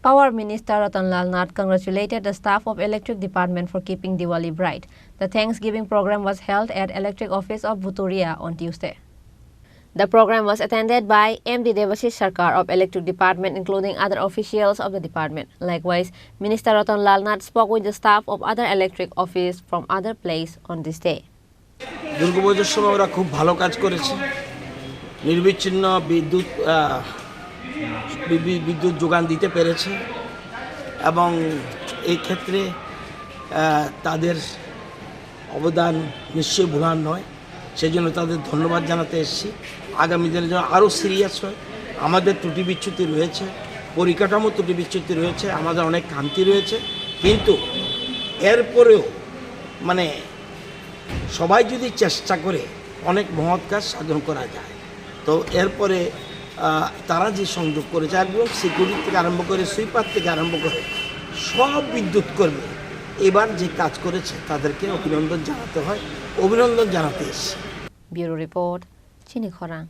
Power Minister Ratan Lal Nath congratulated the staff of Electric Department for keeping Diwali bright. The Thanksgiving program was held at Electric Office of Bhuturia on Tuesday. The program was attended by MD Devashish Sarkar of Electric Department, including other officials of the department. Likewise, Minister Ratan Lal Nath spoke with the staff of other electric office from other places on this day. দুর্গাপূজার সময় ওরা খুব ভালো কাজ করেছে। নির্বিচ্ছিন্ন বিদ্যুৎ যোগান দিতে পেরেছে এবং এই ক্ষেত্রে তাদের অবদান নিশ্চয়ই ভোলার নয়। সেজন্য তাদের ধন্যবাদ জানাতে এসেছি। আগামী দিনে যেন আরও সিরিয়াস হয়। আমাদের ত্রুটি বিচ্যুতি রয়েছে, পরিকাঠামো ত্রুটি বিচ্যুতি রয়েছে, আমাদের অনেক খামতি রয়েছে, কিন্তু এরপরেও সবাই যদি চেষ্টা করে অনেক মহৎ কাজ সাধন করা যায়। তো এরপরে তারা যে সংযোগ করেছে একদম সিকিউরিটি থেকে আরম্ভ করে সুইপার থেকে আরম্ভ করে সব বিদ্যুৎ কর্মী এবার যে কাজ করেছে তাদেরকে অভিনন্দন জানাতে হয়, অভিনন্দন জানাতে এসেছি। ব্যুরো রিপোর্ট, চিনি খরাং।